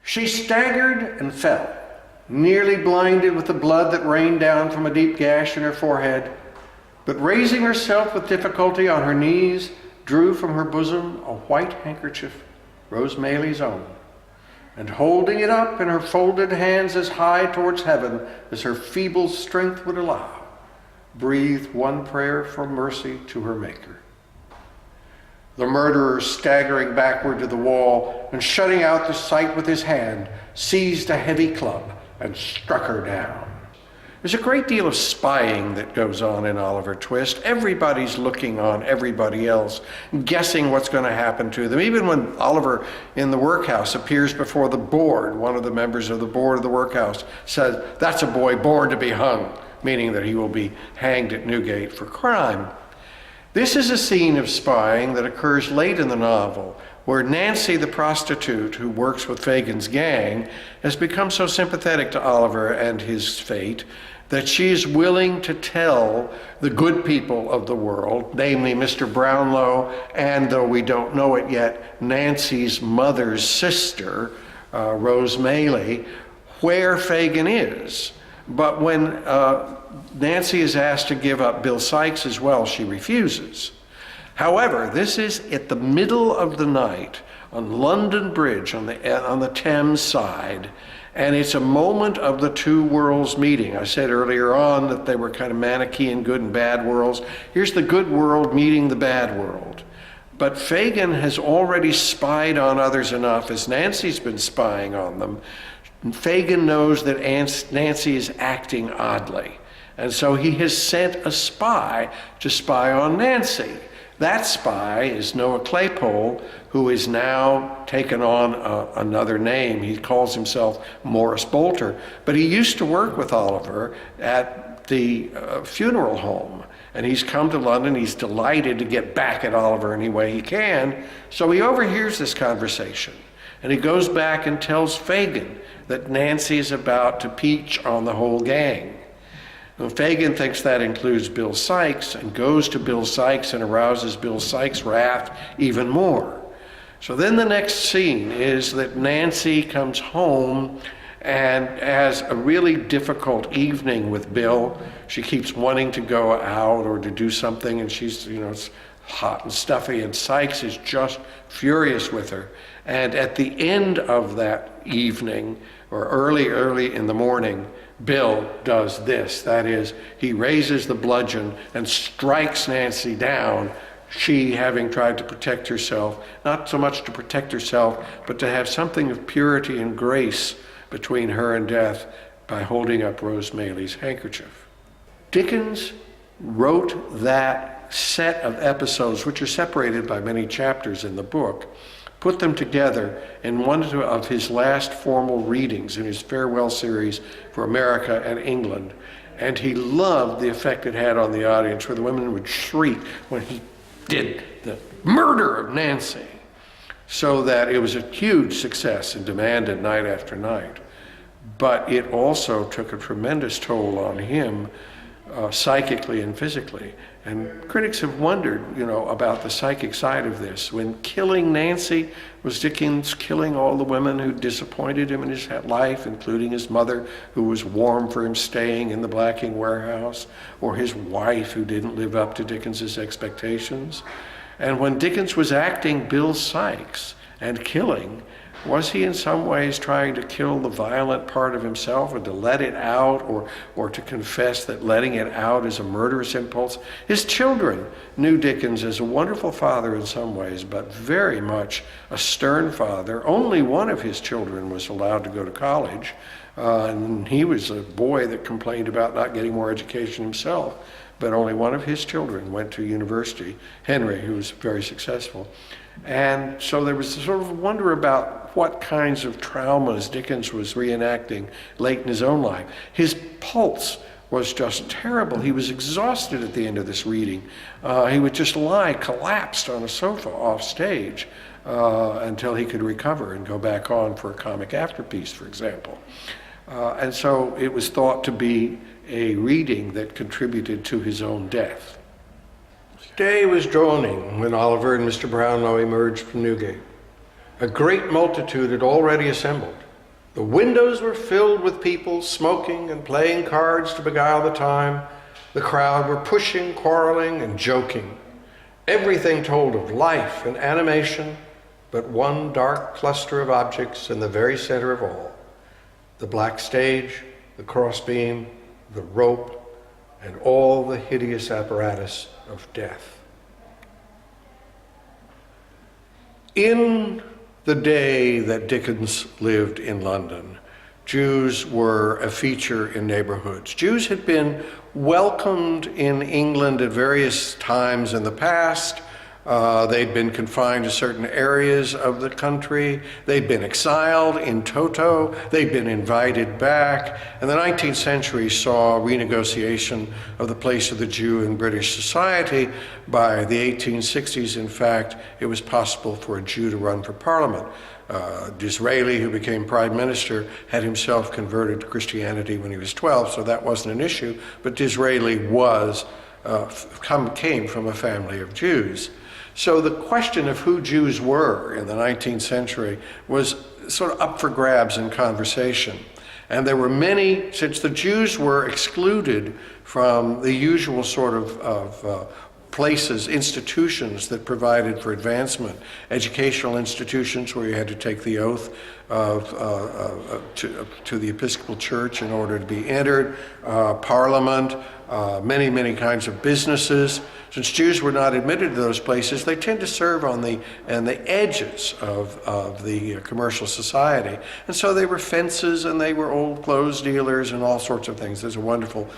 She staggered and fell, nearly blinded with the blood that rained down from a deep gash in her forehead, but raising herself with difficulty on her knees, drew from her bosom a white handkerchief, Rose Maylie's own, and holding it up in her folded hands as high towards heaven as her feeble strength would allow, breathed one prayer for mercy to her Maker. The murderer, staggering backward to the wall and shutting out the sight with his hand, seized a heavy club and struck her down. There's a great deal of spying that goes on in Oliver Twist. Everybody's looking on everybody else, guessing what's going to happen to them. Even when Oliver in the workhouse appears before the board, one of the members of the board of the workhouse says, "That's a boy born to be hung," meaning that he will be hanged at Newgate for crime. This is a scene of spying that occurs late in the novel, where Nancy, the prostitute who works with Fagin's gang, has become so sympathetic to Oliver and his fate that she is willing to tell the good people of the world, namely Mr. Brownlow, and though we don't know it yet, Nancy's mother's sister, Rose Maylie, where Fagin is. But when Nancy is asked to give up Bill Sikes as well, she refuses. However, this is at the middle of the night on London Bridge on the Thames side, and it's a moment of the two worlds meeting. I said earlier on that they were kind of Manichaean good and bad worlds. Here's the good world meeting the bad world. But Fagin has already spied on others enough, as Nancy's been spying on them. Fagin knows that Nancy is acting oddly, and so he has sent a spy to spy on Nancy. That spy is Noah Claypole, who is now taken on another name. He calls himself Morris Bolter, but he used to work with Oliver at the funeral home, and he's come to London. He's delighted to get back at Oliver any way he can, so he overhears this conversation, and he goes back and tells Fagin that Nancy is about to peach on the whole gang. Fagin thinks that includes Bill Sikes and goes to Bill Sikes and arouses Bill Sikes' wrath even more. So then the next scene is that Nancy comes home and has a really difficult evening with Bill. She keeps wanting to go out or to do something, and she's, it's hot and stuffy, and Sikes is just furious with her. And at the end of that evening, or early in the morning, Bill does this. That is, he raises the bludgeon and strikes Nancy down, she having tried to protect herself, not so much to protect herself, but to have something of purity and grace between her and death by holding up Rose Maylie's handkerchief. Dickens wrote that set of episodes, which are separated by many chapters in the book, put them together in one of his last formal readings in his farewell series for America and England. And he loved the effect it had on the audience, where the women would shriek when he did the murder of Nancy. So that it was a huge success and demanded night after night. But it also took a tremendous toll on him, psychically and physically. And critics have wondered, about the psychic side of this. When killing Nancy, was Dickens killing all the women who disappointed him in his life, including his mother, who was warm for him staying in the blacking warehouse, or his wife, who didn't live up to Dickens's expectations? And when Dickens was acting Bill Sikes and killing, was he in some ways trying to kill the violent part of himself, or to let it out, or to confess that letting it out is a murderous impulse? His children knew Dickens as a wonderful father in some ways, but very much a stern father. Only one of his children was allowed to go to college, and he was a boy that complained about not getting more education himself. But only one of his children went to university, Henry, who was very successful. And so there was a sort of wonder about what kinds of traumas Dickens was reenacting late in his own life. His pulse was just terrible. He was exhausted at the end of this reading. He would just lie collapsed on a sofa off stage until he could recover and go back on for a comic afterpiece, for example. And so it was thought to be a reading that contributed to his own death. Day was dawning when Oliver and Mr. Brownlow emerged from Newgate. A great multitude had already assembled, The windows were filled with people smoking and playing cards to beguile the time. The crowd were pushing, quarreling, and joking. Everything told of life and animation, but one dark cluster of objects in the very center of all. The black stage, the crossbeam, the rope, and all the hideous apparatus of death. In the day that Dickens lived in London, Jews were a feature in neighborhoods. Jews had been welcomed in England at various times in the past. They'd been confined to certain areas of the country. They'd been exiled in toto. They'd been invited back. And the 19th century saw renegotiation of the place of the Jew in British society. By the 1860s, in fact, it was possible for a Jew to run for parliament. Disraeli, who became prime minister, had himself converted to Christianity when he was 12, so that wasn't an issue. But Disraeli came from a family of Jews. So the question of who Jews were in the 19th century was sort of up for grabs in conversation. And there were many, since the Jews were excluded from the usual sort of places, institutions that provided for advancement, educational institutions where you had to take the oath to the Episcopal Church in order to be entered, Parliament, many kinds of businesses. Since Jews were not admitted to those places, they tend to serve on the edges of the commercial society. And so they were fences and they were old clothes dealers and all sorts of things. There's a wonderful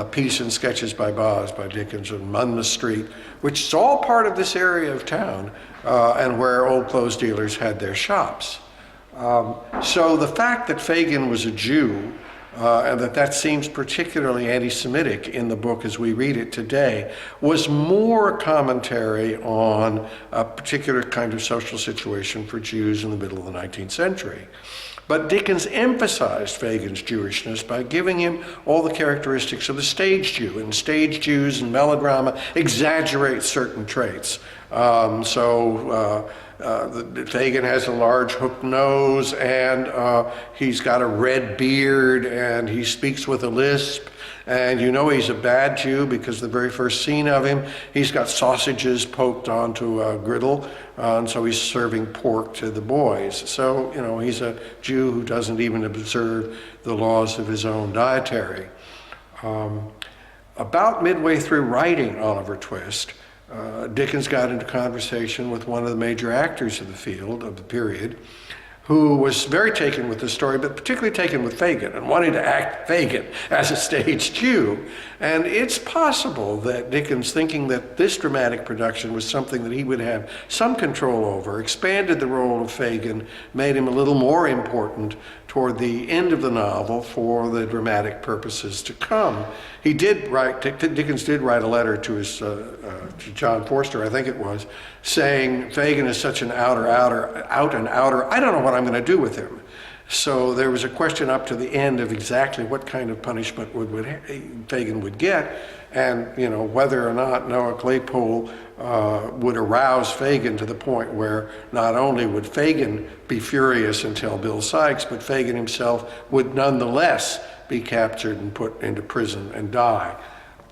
piece in Sketches by Boz by Dickens on Monmouth Street, which is all part of this area of town and where old clothes dealers had their shops. So the fact that Fagin was a Jew and that seems particularly anti-Semitic in the book as we read it today, was more commentary on a particular kind of social situation for Jews in the middle of the 19th century. But Dickens emphasized Fagin's Jewishness by giving him all the characteristics of the stage Jew, and stage Jews in melodrama exaggerate certain traits. Fagin has a large hooked nose, and he's got a red beard, and he speaks with a lisp, and you know he's a bad Jew because the very first scene of him, he's got sausages poked onto a griddle, and so he's serving pork to the boys. So, you know, he's a Jew who doesn't even observe the laws of his own dietary. About midway through writing Oliver Twist, Dickens got into conversation with one of the major actors of the field of the period, who was very taken with the story, but particularly taken with Fagin and wanting to act Fagin as a stage Jew. And it's possible that Dickens, thinking that this dramatic production was something that he would have some control over, expanded the role of Fagin, made him a little more important toward the end of the novel for the dramatic purposes to come. Dickens did write a letter to to John Forster, I think it was, saying Fagin is such an out and outer, I don't know what I'm going to do with him. So there was a question up to the end of exactly what kind of punishment Fagin would get, and whether or not Noah Claypole would arouse Fagin to the point where not only would Fagin be furious and tell Bill Sikes, but Fagin himself would nonetheless be captured and put into prison and die.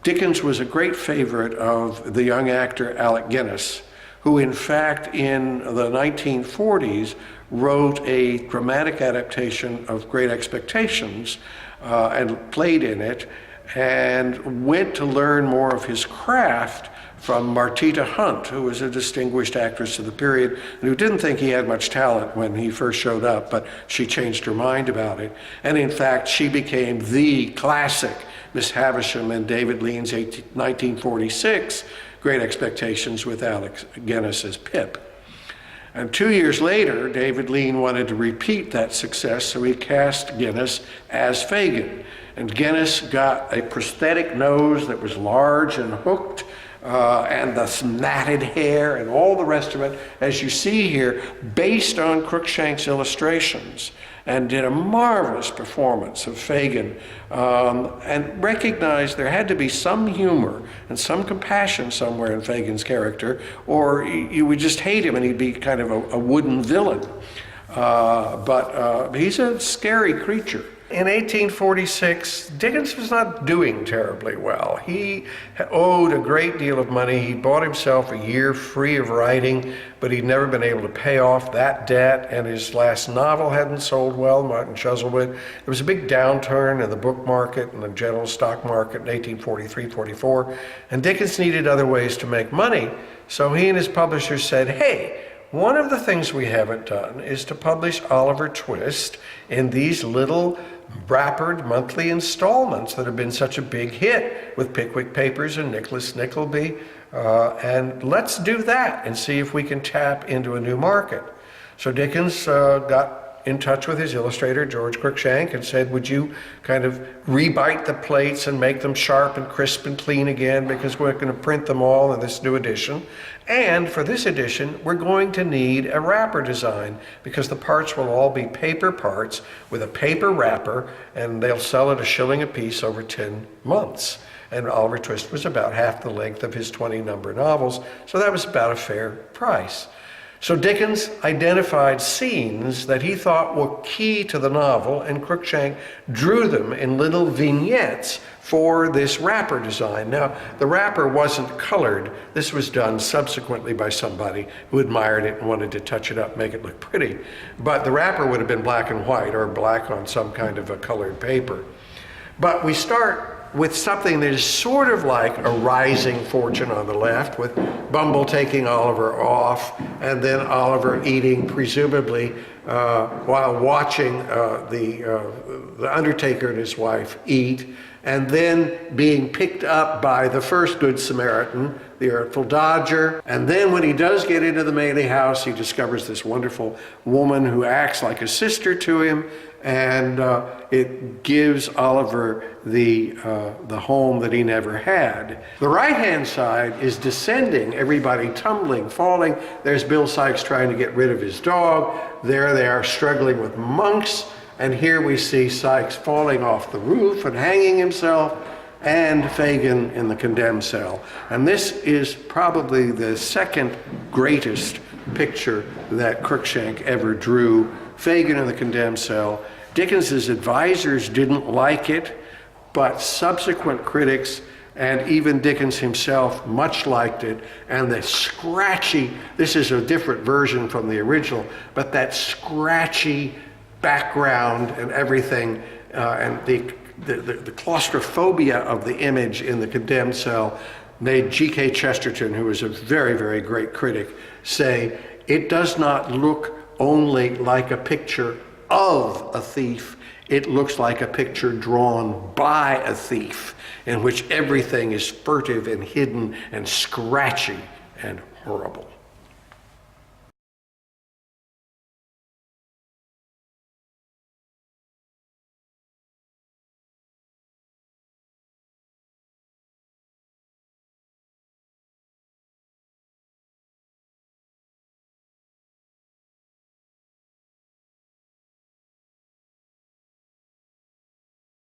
Dickens was a great favorite of the young actor Alec Guinness, who in fact in the 1940s wrote a dramatic adaptation of Great Expectations and played in it, and went to learn more of his craft from Martita Hunt, who was a distinguished actress of the period and who didn't think he had much talent when he first showed up, but she changed her mind about it. And in fact, she became the classic Miss Havisham in David Lean's 1946 Great Expectations with Alec Guinness as Pip. And 2 years later, David Lean wanted to repeat that success, so he cast Guinness as Fagin. And Guinness got a prosthetic nose that was large and hooked, and the matted hair and all the rest of it, as you see here, based on Cruikshank's illustrations, and did a marvelous performance of Fagin, and recognized there had to be some humor and some compassion somewhere in Fagin's character, or you would just hate him and he'd be kind of a wooden villain. but he's a scary creature. In 1846, Dickens was not doing terribly well. He owed a great deal of money. He bought himself a year free of writing, but he'd never been able to pay off that debt, and his last novel hadn't sold well, Martin Chuzzlewit. There was a big downturn in the book market and the general stock market in 1843-44, and Dickens needed other ways to make money, so he and his publishers said, hey, one of the things we haven't done is to publish Oliver Twist in these little wrappered monthly installments that have been such a big hit with Pickwick Papers and Nicholas Nickleby. And let's do that and see if we can tap into a new market. So Dickens got in touch with his illustrator, George Cruikshank, and said, would you kind of rebite the plates and make them sharp and crisp and clean again, because we're going to print them all in this new edition. And for this edition, we're going to need a wrapper design, because the parts will all be paper parts with a paper wrapper, and they'll sell at $1 a piece over 10 months. And Oliver Twist was about half the length of his 20-number novels, so that was about a fair price. So Dickens identified scenes that he thought were key to the novel, and Cruikshank drew them in little vignettes for this wrapper design. Now, the wrapper wasn't colored. This was done subsequently by somebody who admired it and wanted to touch it up, make it look pretty. But the wrapper would have been black and white, or black on some kind of a colored paper. But we start with something that is sort of like a rising fortune on the left, with Bumble taking Oliver off, and then Oliver eating, presumably, while watching the undertaker and his wife eat, and then being picked up by the first Good Samaritan, the Artful Dodger. And then when he does get into the Mailey house, he discovers this wonderful woman who acts like a sister to him, and it gives Oliver the home that he never had. The right-hand side is descending, everybody tumbling, falling. There's Bill Sikes trying to get rid of his dog. There they are struggling with monks. And here we see Sikes falling off the roof and hanging himself, and Fagin in the condemned cell. And this is probably the second greatest picture that Cruikshank ever drew, Fagin in the condemned cell. Dickens's advisors didn't like it, but subsequent critics and even Dickens himself much liked it. And the scratchy, this is a different version from the original, but that scratchy background and everything, and the claustrophobia of the image in the condemned cell made G.K. Chesterton, who was a very, very great critic, say, it does not look only like a picture of a thief, it looks like a picture drawn by a thief, in which everything is furtive and hidden and scratchy and horrible.